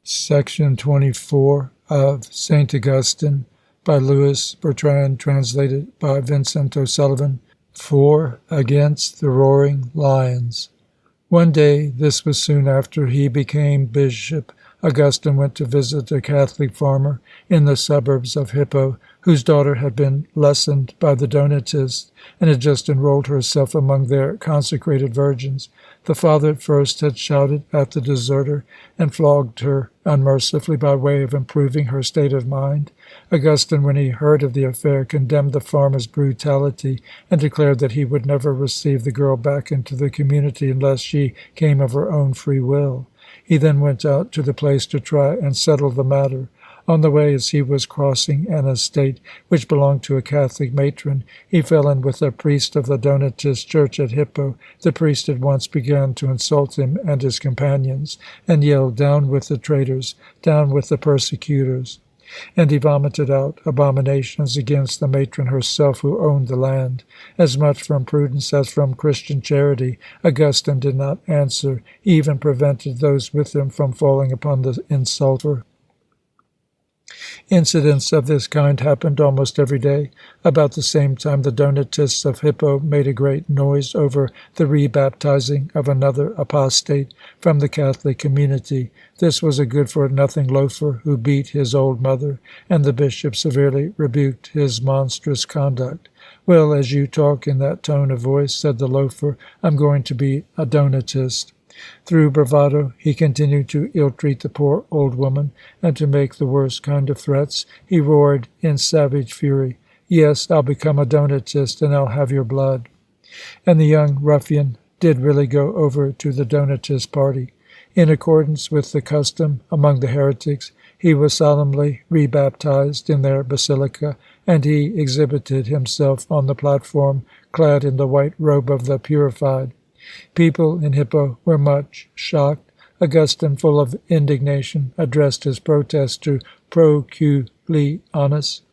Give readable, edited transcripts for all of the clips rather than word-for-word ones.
Section 24 of St. Augustin by Louis Bertrand, translated by Vincent O'Sullivan. 4. Against the roaring lions. One day, this was soon after he became bishop, Augustin went to visit a Catholic farmer in the suburbs of Hippo, whose daughter had been lessoned by the Donatists and had just enrolled herself among their consecrated virgins. The father at first had shouted at the deserter and flogged her unmercifully by way of improving her state of mind. Augustin, when he heard of the affair, condemned the farmer's brutality and declared that he would never receive the girl back into the community unless she came of her own free will. He then went out to the place to try and settle the matter. On the way, as he was crossing an estate which belonged to a Catholic matron, he fell in with a priest of the Donatist church at Hippo. The priest at once began to insult him and his companions, and yelled, "Down with the traitors! Down with the persecutors!" And he vomited out abominations against the matron herself, who owned the land. As much from prudence as from Christian charity, Augustin did not answer. He even prevented those with him from falling upon the insulter. Incidents of this kind happened almost every day. About the same time, the Donatists of Hippo made a great noise over the rebaptizing of another apostate from the Catholic community. This was a good-for-nothing loafer who beat his old mother, and the bishop severely rebuked his monstrous conduct. "Well, as you talk in that tone of voice," said the loafer, "I'm going to be a Donatist." Through bravado, he continued to ill-treat the poor old woman, and to make the worst kind of threats. He roared in savage fury, "Yes, I'll become a Donatist, and I'll have your blood." And the young ruffian did really go over to the Donatist party. In accordance with the custom among the heretics, he was solemnly rebaptized in their basilica, and he exhibited himself on the platform, clad in the white robe of the purified. People in Hippo were much shocked. Augustin, full of indignation, addressed his protest to Proculianus,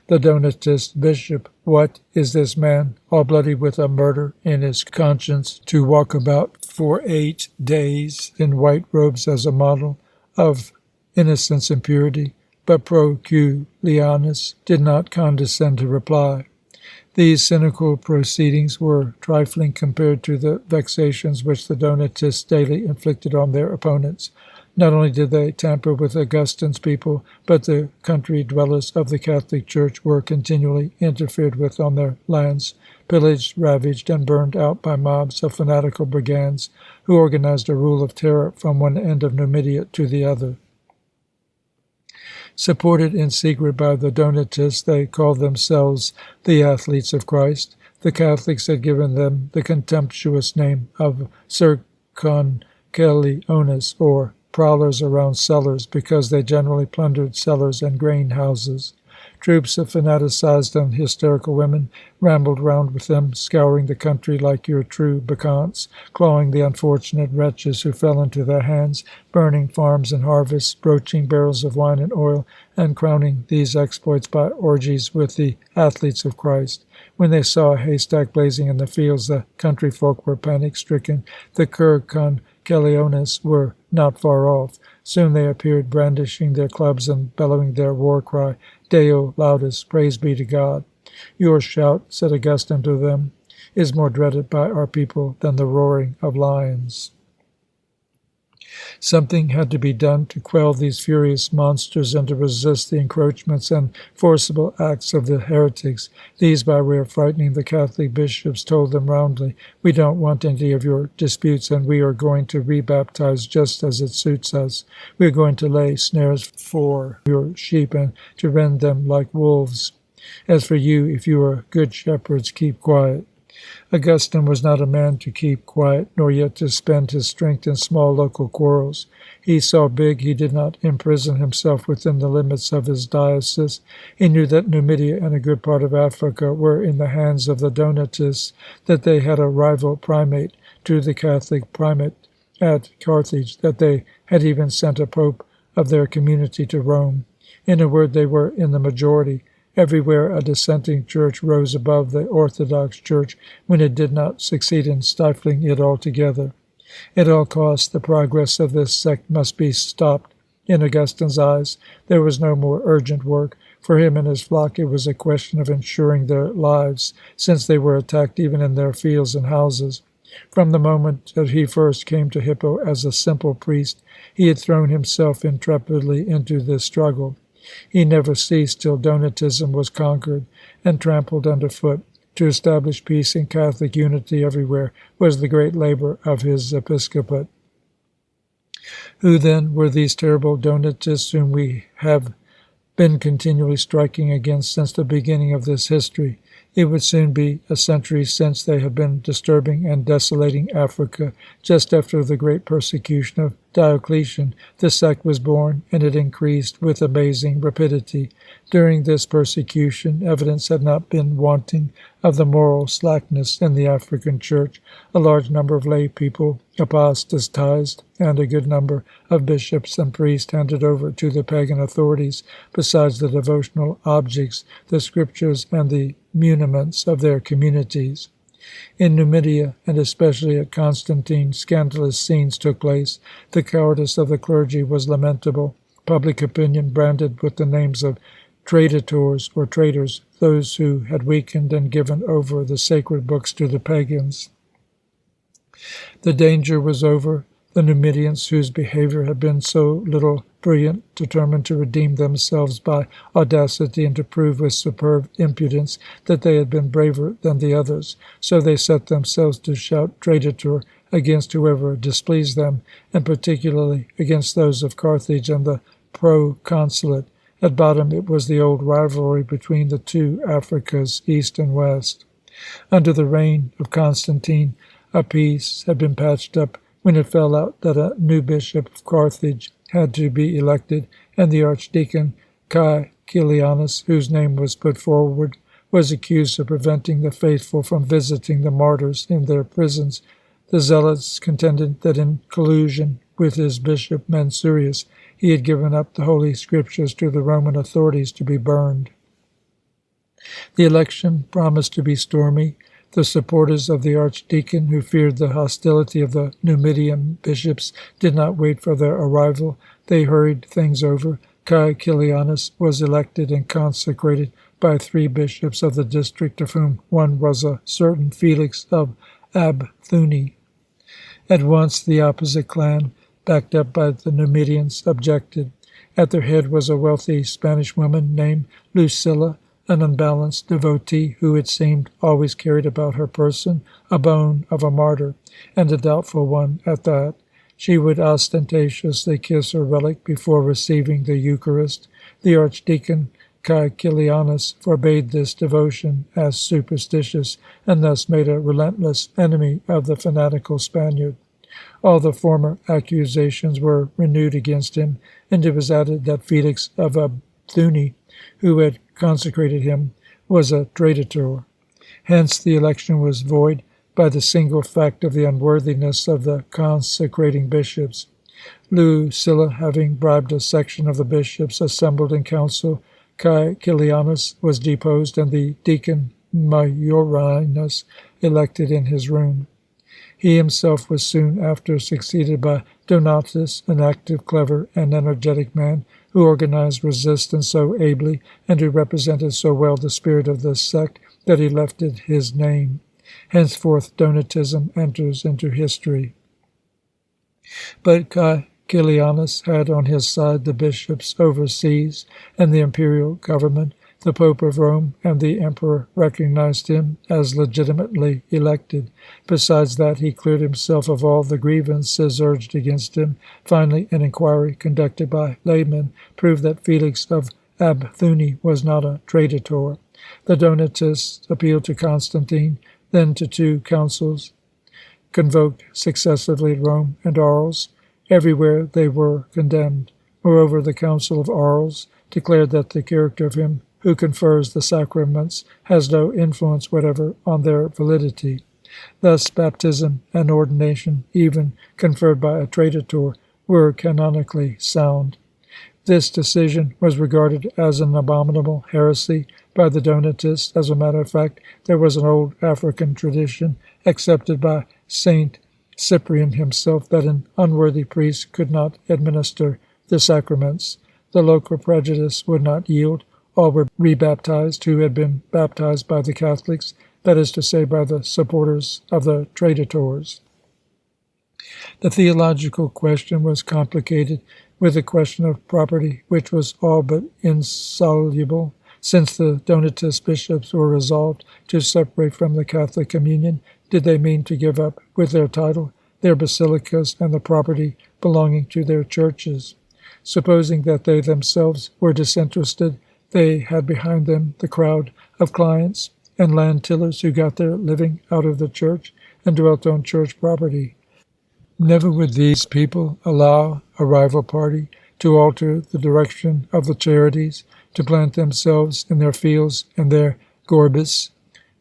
the Donatist bishop. "What is this man, all bloody with a murder in his conscience, to walk about for 8 days in white robes as a model of innocence and purity?" But Proculianus did not condescend to reply. These cynical proceedings were trifling compared to the vexations which the Donatists daily inflicted on their opponents. Not only did they tamper with Augustin's people, but the country dwellers of the Catholic Church were continually interfered with on their lands, pillaged, ravaged, and burned out by mobs of fanatical brigands who organized a rule of terror from one end of Numidia to the other. Supported in secret by the Donatists, they called themselves the Athletes of Christ. The Catholics had given them the contemptuous name of circunceliones, or prowlers around cellars, because they generally plundered cellars and grain houses. Troops of fanaticized and hysterical women rambled round with them, scouring the country like your true bacchantes, clawing the unfortunate wretches who fell into their hands, burning farms and harvests, broaching barrels of wine and oil, and crowning these exploits by orgies with the Athletes of Christ. When they saw a haystack blazing in the fields, the country folk were panic-stricken. The circunceliones were not far off. Soon they appeared, brandishing their clubs and bellowing their war cry, "Deo laudis, praise be to God." "Your shout," said Augustin to them, "is more dreaded by our people than the roaring of lions." Something had to be done to quell these furious monsters and to resist the encroachments and forcible acts of the heretics. These, by way of frightening the Catholic bishops, told them roundly, "We don't want any of your disputes, and we are going to rebaptize just as it suits us. We are going to lay snares for your sheep and to rend them like wolves. As for you, if you are good shepherds, keep quiet." Augustin was not a man to keep quiet, nor yet to spend his strength in small local quarrels. He saw big. He did not imprison himself within the limits of his diocese. He knew that Numidia and a good part of Africa were in the hands of the Donatists, that they had a rival primate to the Catholic primate at Carthage, that they had even sent a pope of their community to Rome. In a word, they were in the majority. Everywhere a dissenting church rose above the Orthodox Church when it did not succeed in stifling it altogether. At all costs, the progress of this sect must be stopped. In Augustin's eyes, there was no more urgent work. For him and his flock, it was a question of ensuring their lives, since they were attacked even in their fields and houses. From the moment that he first came to Hippo as a simple priest, he had thrown himself intrepidly into this struggle. He never ceased till Donatism was conquered and trampled underfoot. To establish peace and Catholic unity everywhere was the great labor of his episcopate. Who, then, were these terrible Donatists whom we have been continually striking against since the beginning of this history? It would soon be a century since they had been disturbing and desolating Africa. Just after the great persecution of Diocletian, the sect was born, and it increased with amazing rapidity. During this persecution, evidence had not been wanting of the moral slackness in the African Church. A large number of lay people apostatized, and a good number of bishops and priests handed over to the pagan authorities, besides the devotional objects, the scriptures, and the muniments of their communities. In Numidia, and especially at Constantine, scandalous scenes took place. The cowardice of the clergy was lamentable. Public opinion branded with the names of traditors or traitors those who had weakened and given over the sacred books to the pagans. The danger was over. The Numidians, whose behavior had been so little brilliant, determined to redeem themselves by audacity and to prove with superb impudence that they had been braver than the others. So they set themselves to shout "Traditor" against whoever displeased them, and particularly against those of Carthage and the proconsulate. At bottom it was the old rivalry between the two Africas, East and West. Under the reign of Constantine, a peace had been patched up when it fell out that a new bishop of Carthage had to be elected, and the archdeacon Caecilianus, whose name was put forward, was accused of preventing the faithful from visiting the martyrs in their prisons. The zealots contended that in collusion with his bishop Mansurius, he had given up the Holy Scriptures to the Roman authorities to be burned. The election promised to be stormy. The supporters of the archdeacon, who feared the hostility of the Numidian bishops, did not wait for their arrival. They hurried things over. Caecilianus was elected and consecrated by 3 bishops of the district, of whom one was a certain Felix of Abthuni. At once the opposite clan, backed up by the Numidians, objected. At their head was a wealthy Spanish woman named Lucilla, an unbalanced devotee who, it seemed, always carried about her person a bone of a martyr, and a doubtful one at that. She would ostentatiously kiss her relic before receiving the Eucharist. The archdeacon Caecilianus forbade this devotion as superstitious, and thus made a relentless enemy of the fanatical Spaniard. All the former accusations were renewed against him, and it was added that Felix of Abthuni, who had consecrated him, was a traditor. Hence the election was void by the single fact of the unworthiness of the consecrating bishops. Lucilla, having bribed a section of the bishops assembled in council, Caecilianus was deposed, and the deacon Majorinus elected in his room. He himself was soon after succeeded by Donatus, an active, clever, and energetic man, who organized resistance so ably, and who represented so well the spirit of the sect, that he left it his name. Henceforth Donatism enters into history. But Caecilianus had on his side the bishops overseas and the imperial government. The Pope of Rome and the Emperor recognized him as legitimately elected. Besides that, he cleared himself of all the grievances urged against him. Finally, an inquiry conducted by laymen proved that Felix of Abthuni was not a traditor. The Donatists appealed to Constantine, then to 2 councils, convoked successively at Rome and Arles. Everywhere they were condemned. Moreover, the Council of Arles declared that the character of him who confers the sacraments has no influence whatever on their validity. Thus baptism and ordination, even conferred by a traditor, were canonically sound. This decision was regarded as an abominable heresy by the Donatists. As a matter of fact, there was an old African tradition, accepted by Saint Cyprian himself, that an unworthy priest could not administer the sacraments. The local prejudice would not yield. All were rebaptized who had been baptized by the Catholics, that is to say, by the supporters of the traditores. The theological question was complicated with the question of property, which was all but insoluble, since the Donatist bishops were resolved to separate from the Catholic communion. Did they mean to give up, with their title, their basilicas and the property belonging to their churches? Supposing that they themselves were disinterested, they had behind them the crowd of clients and land tillers who got their living out of the church and dwelt on church property. Never would these people allow a rival party to alter the direction of the charities, to plant themselves in their fields and their gorbis,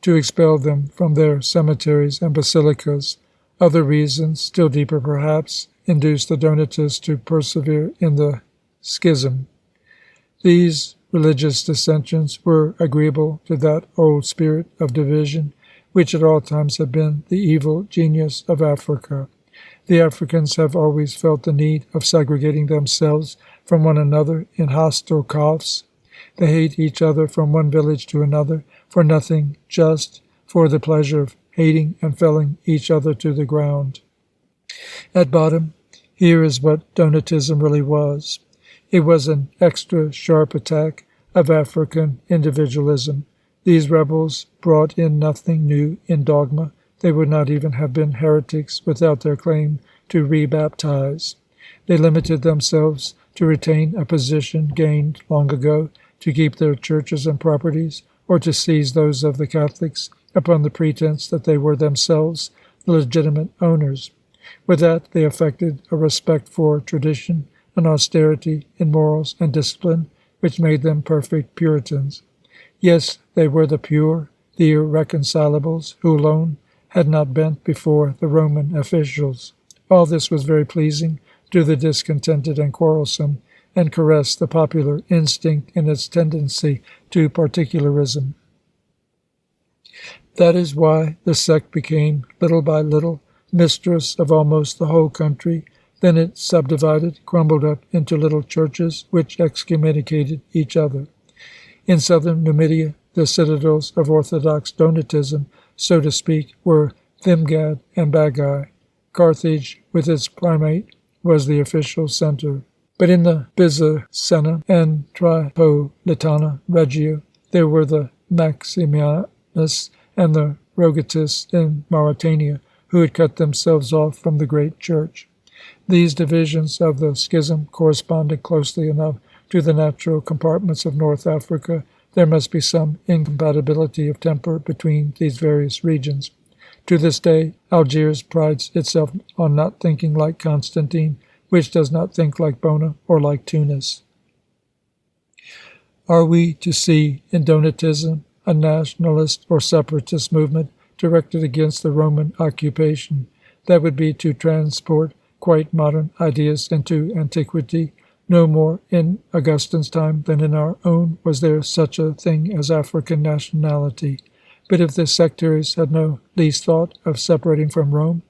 to expel them from their cemeteries and basilicas. Other reasons, still deeper perhaps, induced the Donatists to persevere in the schism. These religious dissensions were agreeable to that old spirit of division, which at all times had been the evil genius of Africa. The Africans have always felt the need of segregating themselves from one another in hostile coughs. They hate each other from one village to another, for nothing just, for the pleasure of hating and felling each other to the ground. At bottom, here is what Donatism really was. It was an extra sharp attack of African individualism. These rebels brought in nothing new in dogma. They would not even have been heretics without their claim to rebaptize. They limited themselves to retain a position gained long ago, to keep their churches and properties, or to seize those of the Catholics upon the pretense that they were themselves the legitimate owners. With that they affected a respect for tradition, an austerity in morals and discipline, which made them perfect Puritans. Yes, they were the pure, the irreconcilables, who alone had not bent before the Roman officials. All this was very pleasing to the discontented and quarrelsome, and caressed the popular instinct in its tendency to particularism. That is why the sect became, little by little, mistress of almost the whole country. Then it subdivided, crumbled up into little churches which excommunicated each other. In southern Numidia, the citadels of Orthodox Donatism, so to speak, were Thimgad and Bagi. Carthage, with its primate, was the official center. But in the Byzacena and Tripolitana Reggio, there were the Maximianists and the Rogatists in Mauritania, who had cut themselves off from the great church. These divisions of the schism corresponded closely enough to the natural compartments of North Africa. There must be some incompatibility of temper between these various regions. To this day, Algiers prides itself on not thinking like Constantine, which does not think like Bona or like Tunis. Are we to see in Donatism a nationalist or separatist movement directed against the Roman occupation? That would be to transport quite modern ideas into antiquity. No more in Augustine's time than in our own was there such a thing as African nationality. But if the sectaries had no least thought of separating from Rome,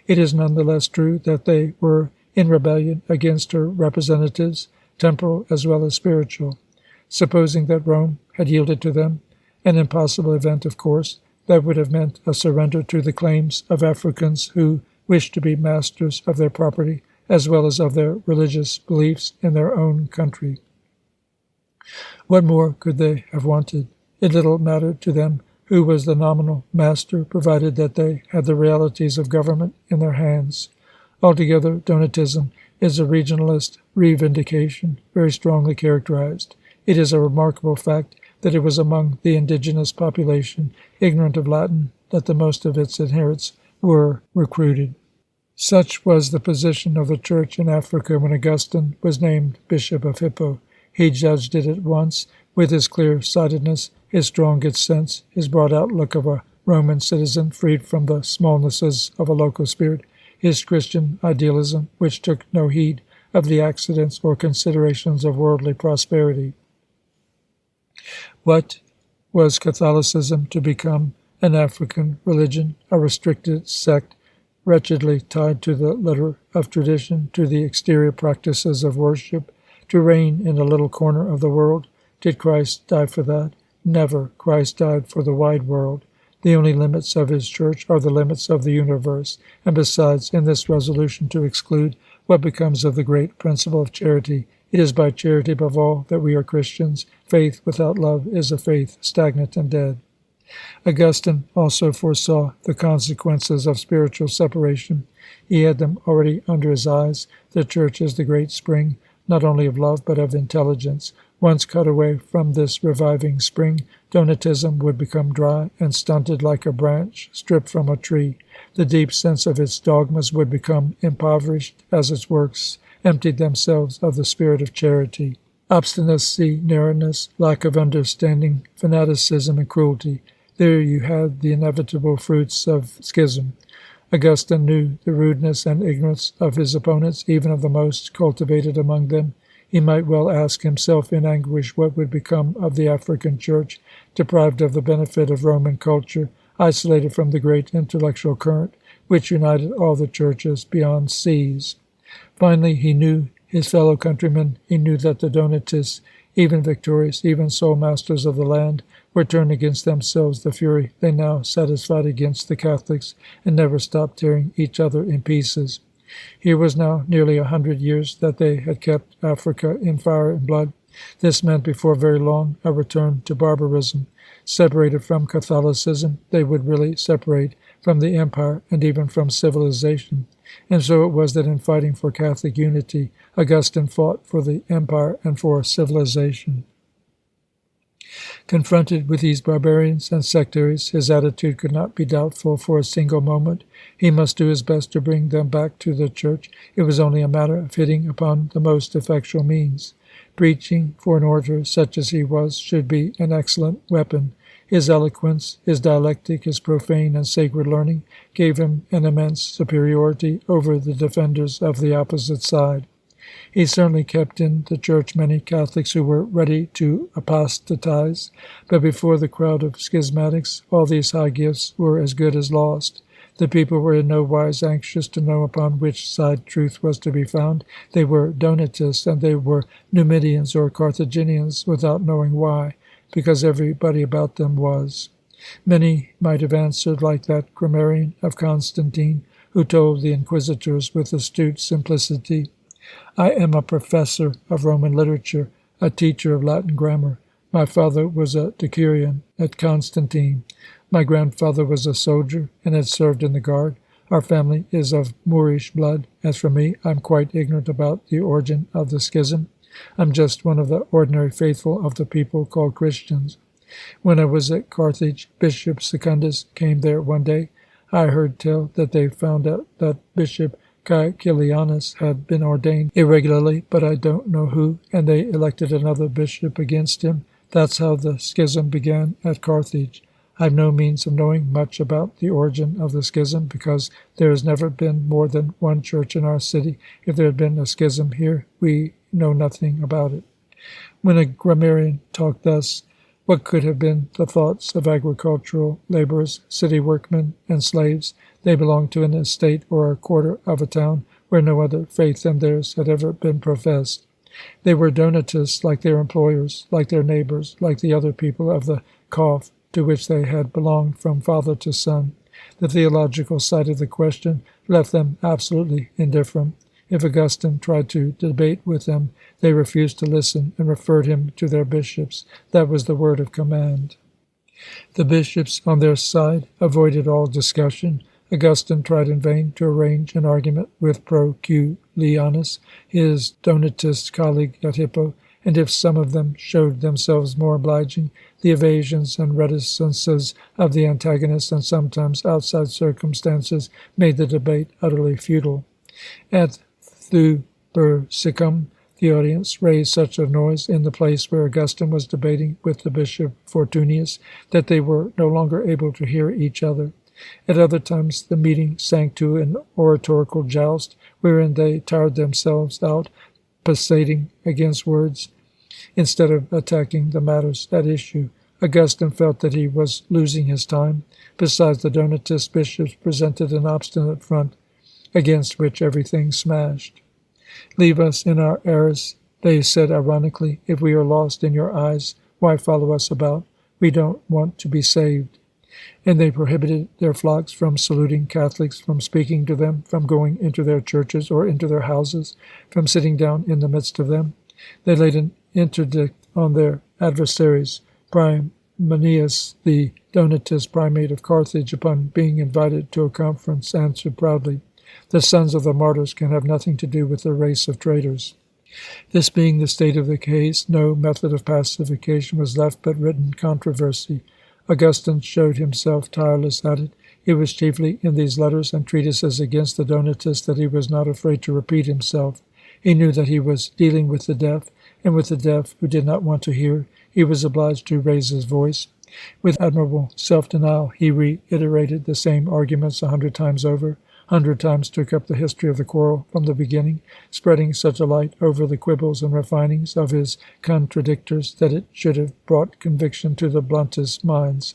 it is none the less true that they were in rebellion against her representatives, temporal as well as spiritual. Supposing that Rome had yielded to them, an impossible event, of course, that would have meant a surrender to the claims of Africans who wished to be masters of their property as well as of their religious beliefs in their own country. What more could they have wanted? It little mattered to them who was the nominal master, provided that they had the realities of government in their hands. Altogether, Donatism is a regionalist reivindication, very strongly characterized. It is a remarkable fact that it was among the indigenous population, ignorant of Latin, that the most of its adherents were recruited. Such was the position of the Church in Africa when Augustin was named Bishop of Hippo. He judged it at once, with his clear-sightedness, his strong good sense, his broad outlook of a Roman citizen freed from the smallnesses of a local spirit, his Christian idealism, which took no heed of the accidents or considerations of worldly prosperity. What was Catholicism to become? An African religion, a restricted sect, wretchedly tied to the letter of tradition, to the exterior practices of worship, to reign in a little corner of the world? Did Christ die for that? Never. Christ died for the wide world. The only limits of his church are the limits of the universe, and besides, in this resolution to exclude, what becomes of the great principle of charity? It is by charity above all that we are Christians. Faith without love is a faith stagnant and dead. Augustin also foresaw the consequences of spiritual separation. He had them already under his eyes. The church is the great spring, not only of love, but of intelligence. Once cut away from this reviving spring, Donatism would become dry and stunted like a branch stripped from a tree. The deep sense of its dogmas would become impoverished as its works emptied themselves of the spirit of charity. Obstinacy, narrowness, lack of understanding, fanaticism, and cruelty. There you had the inevitable fruits of schism. Augustine knew the rudeness and ignorance of his opponents, even of the most cultivated among them. He might well ask himself in anguish what would become of the African Church, deprived of the benefit of Roman culture, isolated from the great intellectual current which united all the churches beyond seas. Finally, he knew his fellow countrymen. He knew that the Donatists, even victorious, even sole masters of the land, were turned against themselves. The fury they now satisfied against the Catholics, and never stopped tearing each other in pieces. Here was now nearly 100 years that they had kept Africa in fire and blood. This meant before very long a return to barbarism. Separated from Catholicism, they would really separate from the empire and even from civilization. And so it was that in fighting for Catholic unity, Augustine fought for the empire and for civilization. Confronted with these barbarians and sectaries, his attitude could not be doubtful for a single moment. He must do his best to bring them back to the Church. It was only a matter of hitting upon the most effectual means. Preaching, for an orator such as he was, should be an excellent weapon. His eloquence, his dialectic, his profane and sacred learning gave him an immense superiority over the defenders of the opposite side. He certainly kept in the Church many Catholics who were ready to apostatize, but before the crowd of schismatics, all these high gifts were as good as lost. The people were in no wise anxious to know upon which side truth was to be found. They were Donatists, and they were Numidians or Carthaginians without knowing why, because everybody about them was. Many might have answered like that grammarian of Constantine, who told the inquisitors with astute simplicity, "I am a professor of Roman literature, a teacher of Latin grammar. My father was a decurion at Constantine. My grandfather was a soldier and had served in the guard. Our family is of Moorish blood. As for me, I am quite ignorant about the origin of the schism. I'm just one of the ordinary faithful of the people called Christians. When I was at Carthage, Bishop Secundus came there one day. I heard tell that they found out that Bishop Caecilianus had been ordained irregularly, but I don't know who, and they elected another bishop against him. That's how the schism began at Carthage. I have no means of knowing much about the origin of the schism, because there has never been more than one church in our city. If there had been a schism here, we know nothing about it." When a grammarian talked thus, what could have been the thoughts of agricultural laborers, city workmen, and slaves? They belonged to an estate or a quarter of a town where no other faith than theirs had ever been professed. They were Donatists like their employers, like their neighbors, like the other people of the cough to which they had belonged from father to son. The theological side of the question left them absolutely indifferent. If Augustine tried to debate with them, they refused to listen and referred him to their bishops. That was the word of command. The bishops, on their side, avoided all discussion. Augustine tried in vain to arrange an argument with Proculianus, his Donatist colleague at Hippo, and if some of them showed themselves more obliging, the evasions and reticences of the antagonists and sometimes outside circumstances made the debate utterly futile. At Thubersicum, the audience raised such a noise in the place where Augustine was debating with the Bishop Fortunius that they were no longer able to hear each other. At other times the meeting sank to an oratorical joust, wherein they tired themselves out, passating against words, instead of attacking the matters at issue. Augustin felt that he was losing his time. Besides, the Donatist bishops presented an obstinate front, against which everything smashed. "Leave us in our errors," they said ironically. "If we are lost in your eyes, why follow us about? We don't want to be saved." And they prohibited their flocks from saluting Catholics, from speaking to them, from going into their churches or into their houses, from sitting down in the midst of them. They laid an interdict on their adversaries. Primanius, the Donatist primate of Carthage, upon being invited to a conference, answered proudly, "The sons of the martyrs can have nothing to do with the race of traitors." This being the state of the case, no method of pacification was left but written controversy. Augustin showed himself tireless at it. It was chiefly in these letters and treatises against the Donatists that he was not afraid to repeat himself. He knew that he was dealing with the deaf, and with the deaf who did not want to hear, he was obliged to raise his voice. With admirable self-denial, he reiterated the same arguments 100 times over, 100 times took up the history of the quarrel from the beginning, spreading such a light over the quibbles and refinings of his contradictors that it should have brought conviction to the bluntest minds.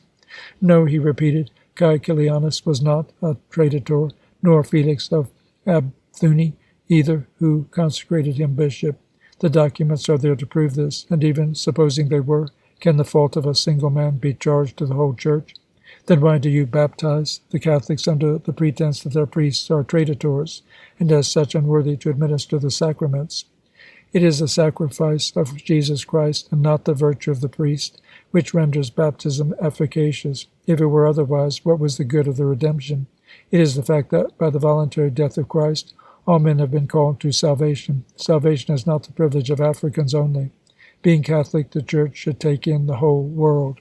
No, he repeated, Caecilianus was not a traitor, nor Felix of Abthuny either, who consecrated him bishop. The documents are there to prove this, and even supposing they were, can the fault of a single man be charged to the whole Church? Then why do you baptize the Catholics under the pretense that their priests are traitors, and as such unworthy to administer the sacraments? It is the sacrifice of Jesus Christ, and not the virtue of the priest, which renders baptism efficacious. If it were otherwise, what was the good of the redemption? It is the fact that by the voluntary death of Christ, all men have been called to salvation. Salvation is not the privilege of Africans only. Being Catholic, the Church should take in the whole world.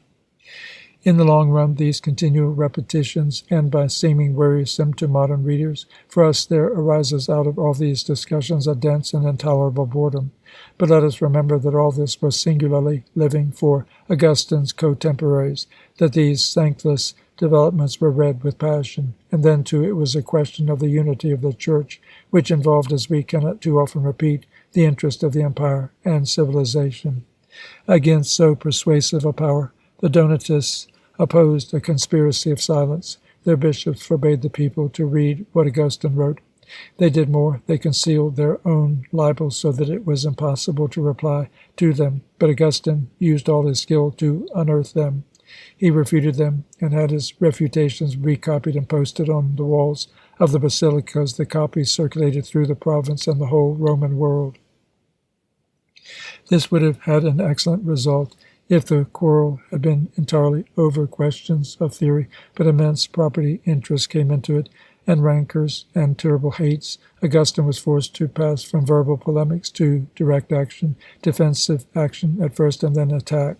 In the long run, these continual repetitions end by seeming wearisome to modern readers. For us, there arises out of all these discussions a dense and intolerable boredom. But let us remember that all this was singularly living for Augustine's contemporaries, that these thankless developments were read with passion. And then, too, it was a question of the unity of the Church, which involved, as we cannot too often repeat, the interest of the empire and civilization. Against so persuasive a power, the Donatists opposed a conspiracy of silence. Their bishops forbade the people to read what Augustine wrote. They did more. They concealed their own libels so that it was impossible to reply to them. But Augustine used all his skill to unearth them. He refuted them and had his refutations recopied and posted on the walls of the basilicas. The copies circulated through the province and the whole Roman world. This would have had an excellent result if the quarrel had been entirely over questions of theory, but immense property interests came into it, and rancors and terrible hates. Augustine was forced to pass from verbal polemics to direct action, defensive action at first, and then attack.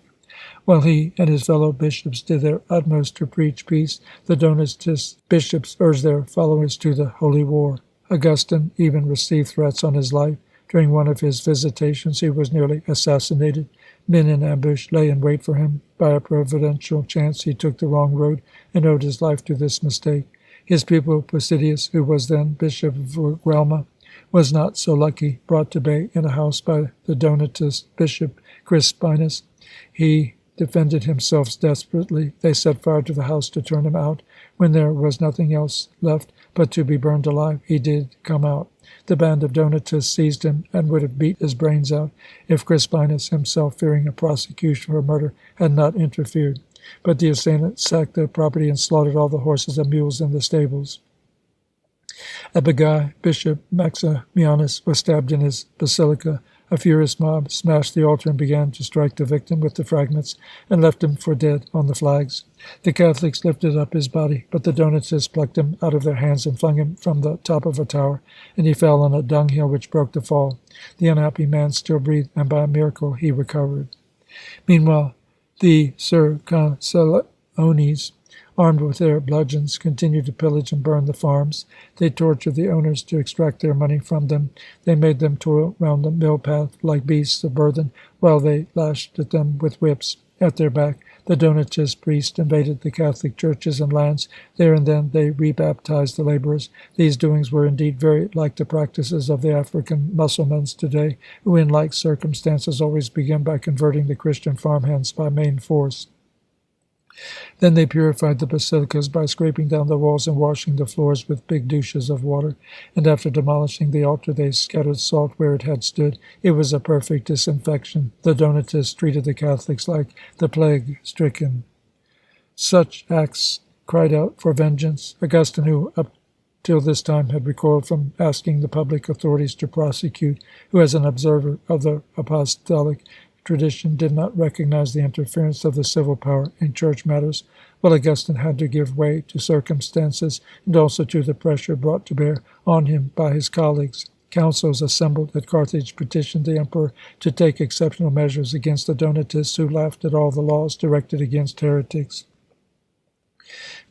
While he and his fellow bishops did their utmost to preach peace, the Donatist bishops urged their followers to the holy war. Augustine even received threats on his life. During one of his visitations, he was nearly assassinated. Men in ambush lay in wait for him. By a providential chance, he took the wrong road and owed his life to this mistake. His pupil Placidius, who was then bishop of Guelma, was not so lucky, brought to bay in a house by the Donatist bishop Crispinus. He defended himself desperately. They set fire to the house to turn him out. When there was nothing else left but to be burned alive, he did come out. The band of Donatists seized him and would have beat his brains out if Crispinus himself, fearing a prosecution for murder, had not interfered. But the assailants sacked their property and slaughtered all the horses and mules in the stables. At Bagae, Bishop Maximianus was stabbed in his basilica. A furious mob smashed the altar and began to strike the victim with the fragments and left him for dead on the flags. The Catholics lifted up his body, but the Donatists plucked him out of their hands and flung him from the top of a tower, and he fell on a dunghill which broke the fall. The unhappy man still breathed, and by a miracle he recovered. Meanwhile, the Circassians, armed with their bludgeons, continued to pillage and burn the farms. They tortured the owners to extract their money from them. They made them toil round the mill path like beasts of burden, while they lashed at them with whips. At their back, the Donatist priests invaded the Catholic churches and lands. There and then they rebaptized the laborers. These doings were indeed very like the practices of the African Mussulmans today, who in like circumstances always begin by converting the Christian farmhands by main force. Then they purified the basilicas by scraping down the walls and washing the floors with big douches of water, and after demolishing the altar they scattered salt where it had stood. It was a perfect disinfection. The Donatists treated the Catholics like the plague-stricken. Such acts cried out for vengeance. Augustin, who up till this time had recoiled from asking the public authorities to prosecute, who as an observer of the apostolic tradition did not recognize the interference of the civil power in church matters, while Augustin had to give way to circumstances and also to the pressure brought to bear on him by his colleagues. Councils assembled at Carthage petitioned the emperor to take exceptional measures against the Donatists, who laughed at all the laws directed against heretics.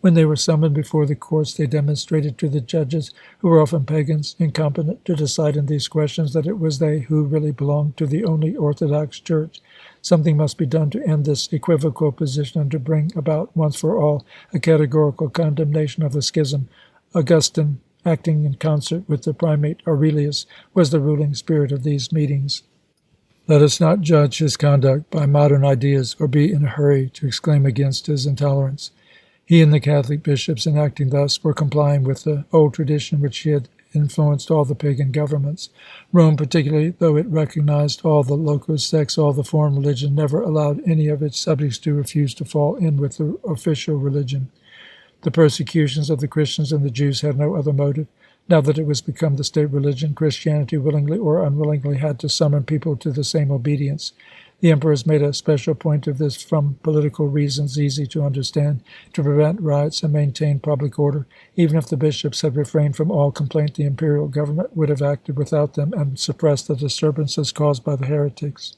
When they were summoned before the courts, they demonstrated to the judges, who were often pagans, incompetent to decide in these questions, that it was they who really belonged to the only Orthodox Church. Something must be done to end this equivocal position and to bring about once for all a categorical condemnation of the schism. Augustin, acting in concert with the primate Aurelius, was the ruling spirit of these meetings. Let us not judge his conduct by modern ideas or be in a hurry to exclaim against his intolerance. He and the Catholic bishops, in acting thus, were complying with the old tradition which had influenced all the pagan governments. Rome, particularly, though it recognized all the local sects, all the foreign religion, never allowed any of its subjects to refuse to fall in with the official religion. The persecutions of the Christians and the Jews had no other motive. Now that it was become the state religion, Christianity, willingly or unwillingly, had to summon people to the same obedience. The emperors made a special point of this from political reasons easy to understand, to prevent riots and maintain public order. Even if the bishops had refrained from all complaint, the imperial government would have acted without them and suppressed the disturbances caused by the heretics.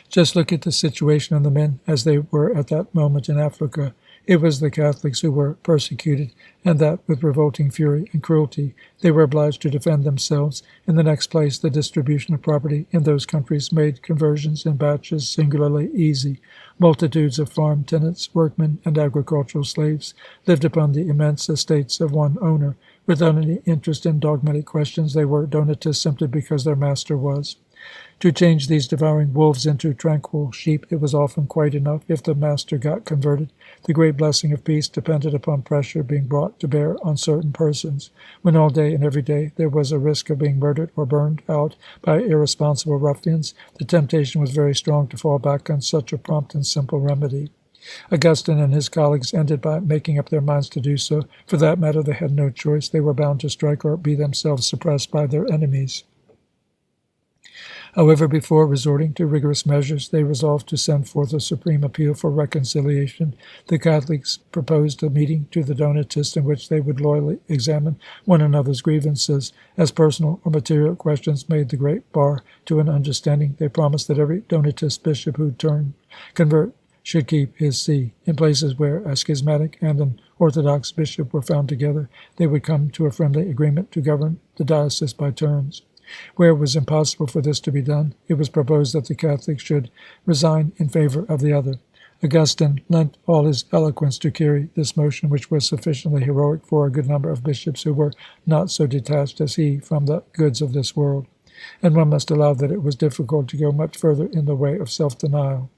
Just look at the situation of the men as they were at that moment in Africa. It was the Catholics who were persecuted, and that with revolting fury and cruelty. They were obliged to defend themselves. In the next place, the distribution of property in those countries made conversions in batches singularly easy. Multitudes of farm tenants, workmen, and agricultural slaves lived upon the immense estates of one owner. Without any interest in dogmatic questions, they were Donatists simply because their master was. To change these devouring wolves into tranquil sheep, it was often quite enough if the master got converted. The great blessing of peace depended upon pressure being brought to bear on certain persons. When all day and every day there was a risk of being murdered or burned out by irresponsible ruffians, the temptation was very strong to fall back on such a prompt and simple remedy. Augustin and his colleagues ended by making up their minds to do so. For that matter, they had no choice. They were bound to strike or be themselves suppressed by their enemies. However, before resorting to rigorous measures, they resolved to send forth a supreme appeal for reconciliation. The Catholics proposed a meeting to the Donatists in which they would loyally examine one another's grievances. As personal or material questions made the great bar to an understanding, they promised that every Donatist bishop who turned convert should keep his see. In places where a schismatic and an Orthodox bishop were found together, they would come to a friendly agreement to govern the diocese by turns. Where it was impossible for this to be done, it was proposed that the Catholics should resign in favor of the other. Augustin lent all his eloquence to carry this motion, which was sufficiently heroic for a good number of bishops who were not so detached as he from the goods of this world. And one must allow that it was difficult to go much further in the way of self-denial.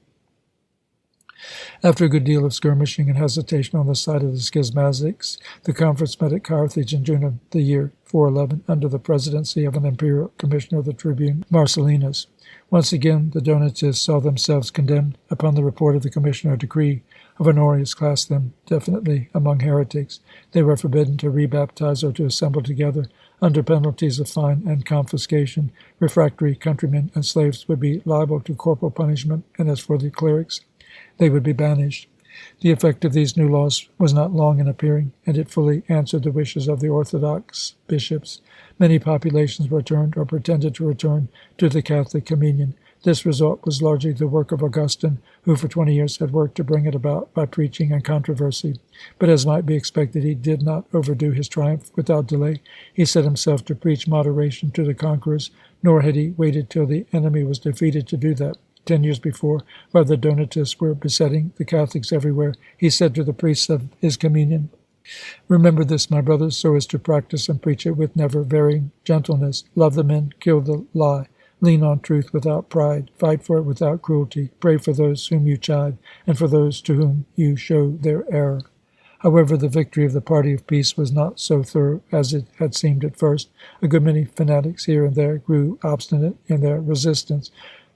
After a good deal of skirmishing and hesitation on the side of the schismatics, the conference met at Carthage in June of the year 411 under the presidency of an imperial commissioner, the tribune Marcellinus. Once again the Donatists saw themselves condemned. Upon the report of the commissioner, a decree of Honorius classed them definitely among heretics. They were forbidden to rebaptize or to assemble together. Under penalties of fine and confiscation, refractory countrymen and slaves would be liable to corporal punishment, and as for the clerics, they would be banished. The effect of these new laws was not long in appearing, and it fully answered the wishes of the Orthodox bishops. Many populations returned, or pretended to return, to the Catholic communion. This result was largely the work of Augustin, who for 20 years had worked to bring it about by preaching and controversy. But as might be expected, he did not overdo his triumph. Without delay, he set himself to preach moderation to the conquerors, nor had he waited till the enemy was defeated to do that. 10 years before, while the Donatists were besetting the Catholics everywhere, he said to the priests of his communion, "Remember this, my brothers, so as to practice and preach it with never varying gentleness. Love the men, kill the lie. Lean on truth without pride. Fight for it without cruelty. Pray for those whom you chide, and for those to whom you show their error. However, the victory of the party of peace was not so thorough as it had seemed at first. A good many fanatics here and there grew obstinate in their resistance.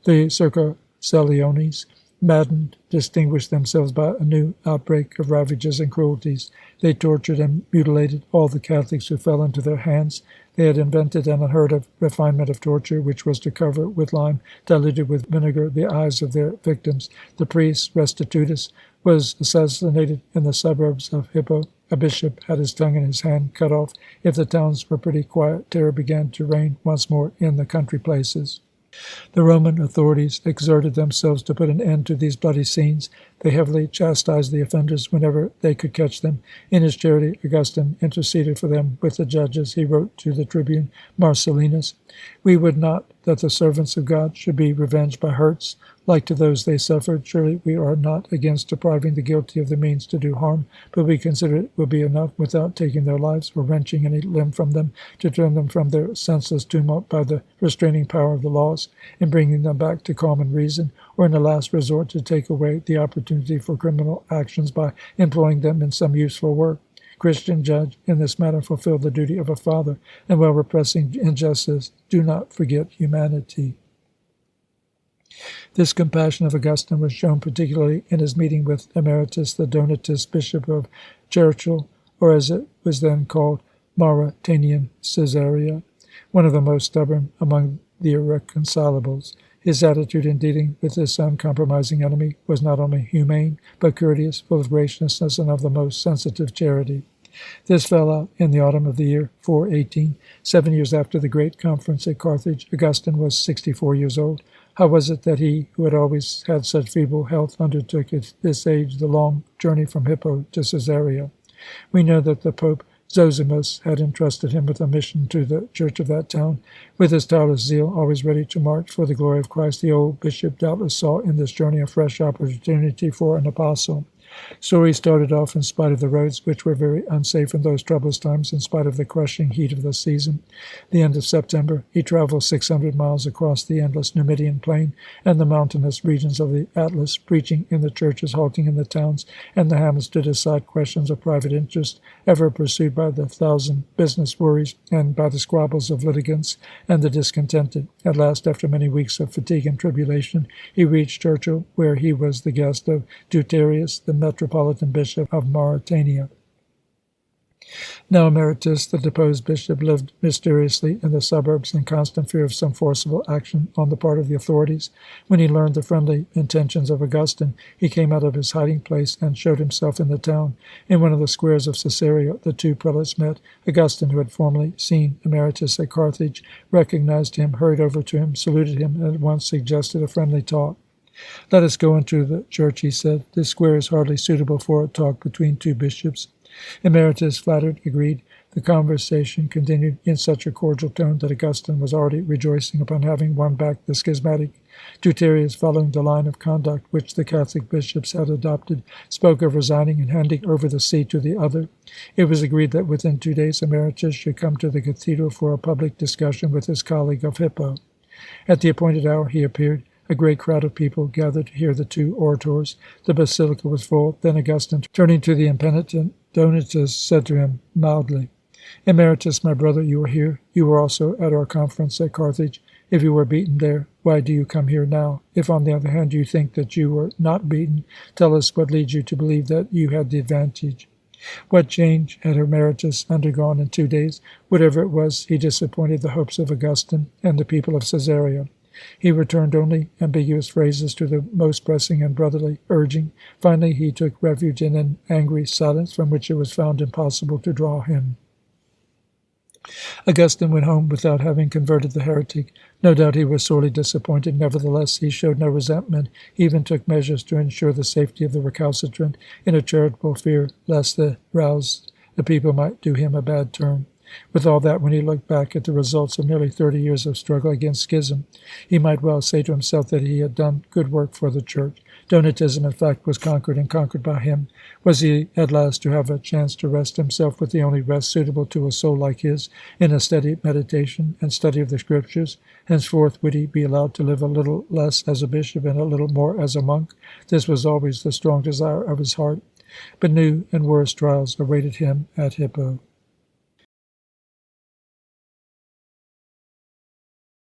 The Circassianes, maddened, distinguished themselves by a new outbreak of ravages and cruelties. They tortured and mutilated all the Catholics who fell into their hands. They had invented an unheard of refinement of torture, which was to cover with lime diluted with vinegar the eyes of their victims. The priest Restitutus was assassinated in the suburbs of Hippo. A bishop had his tongue and his hand cut off. If the towns were pretty quiet, terror began to reign once more in the country places. The Roman authorities exerted themselves to put an end to these bloody scenes. They heavily chastised the offenders whenever they could catch them. In his charity, Augustin interceded for them with the judges. He wrote to the tribune Marcellinus, "We would not that the servants of God should be revenged by hurts like to those they suffered. Surely we are not against depriving the guilty of the means to do harm, but we consider it will be enough, without taking their lives or wrenching any limb from them, to turn them from their senseless tumult by the restraining power of the laws, and bringing them back to calm and reason, or in a last resort to take away the opportunity for criminal actions by employing them in some useful work. Christian judge, in this matter fulfill the duty of a father, and while repressing injustice, do not forget humanity." This compassion of Augustine was shown particularly in his meeting with Emeritus, the Donatist Bishop of Churchill, or as it was then called, Mauritanian Caesarea, one of the most stubborn among the irreconcilables. His attitude in dealing with this uncompromising enemy was not only humane, but courteous, full of graciousness, and of the most sensitive charity. This fell out in the autumn of the year 418, 7 years after the great conference at Carthage. Augustine was 64 years old. How was it that he, who had always had such feeble health, undertook at this age the long journey from Hippo to Caesarea? We know that the Pope Zosimus had entrusted him with a mission to the church of that town. With his tireless zeal, always ready to march for the glory of Christ, the old bishop doubtless saw in this journey a fresh opportunity for an apostle. So he started off in spite of the roads, which were very unsafe in those troublous times, in spite of the crushing heat of the season. The end of September, he traveled 600 miles across the endless Numidian plain and the mountainous regions of the Atlas, preaching in the churches, halting in the towns and the hamlets to decide questions of private interest, ever pursued by the thousand business worries and by the squabbles of litigants and the discontented. At last, after many weeks of fatigue and tribulation, he reached Churchill, where he was the guest of Deuterius, the Metropolitan Bishop of Mauritania. Now Emeritus, the deposed bishop, lived mysteriously in the suburbs in constant fear of some forcible action on the part of the authorities. When he learned the friendly intentions of Augustine, he came out of his hiding place and showed himself in the town. In one of the squares of Caesarea, the two prelates met. Augustine, who had formerly seen Emeritus at Carthage, recognized him, hurried over to him, saluted him, and at once suggested a friendly talk. "Let us go into the church," he said. "This square is hardly suitable for a talk between two bishops." Emeritus, flattered, agreed. The conversation continued in such a cordial tone that Augustine was already rejoicing upon having won back the schismatic. Deuterius, following the line of conduct which the Catholic bishops had adopted, spoke of resigning and handing over the see to the other. It was agreed that within 2 days Emeritus should come to the cathedral for a public discussion with his colleague of Hippo. At the appointed hour he appeared. A great crowd of people gathered to hear the two orators. The basilica was full. Then Augustine, turning to the impenitent Donatist, said to him mildly, "Emeritus, my brother, you are here. You were also at our conference at Carthage. If you were beaten there, why do you come here now? If, on the other hand, you think that you were not beaten, tell us what leads you to believe that you had the advantage." What change had Emeritus undergone in 2 days? Whatever it was, he disappointed the hopes of Augustine and the people of Caesarea. He returned only ambiguous phrases to the most pressing and brotherly urging. Finally, he took refuge in an angry silence from which it was found impossible to draw him. Augustine went home without having converted the heretic. No doubt he was sorely disappointed. Nevertheless, he showed no resentment. He even took measures to ensure the safety of the recalcitrant, in a charitable fear lest the roused the people might do him a bad turn. With all that, when he looked back at the results of nearly 30 years of struggle against schism, he might well say to himself that he had done good work for the Church. Donatism, in fact, was conquered, and conquered by him. Was he at last to have a chance to rest himself with the only rest suitable to a soul like his, in a steady meditation and study of the Scriptures? Henceforth would he be allowed to live a little less as a bishop and a little more as a monk? This was always the strong desire of his heart. But new and worse trials awaited him at Hippo.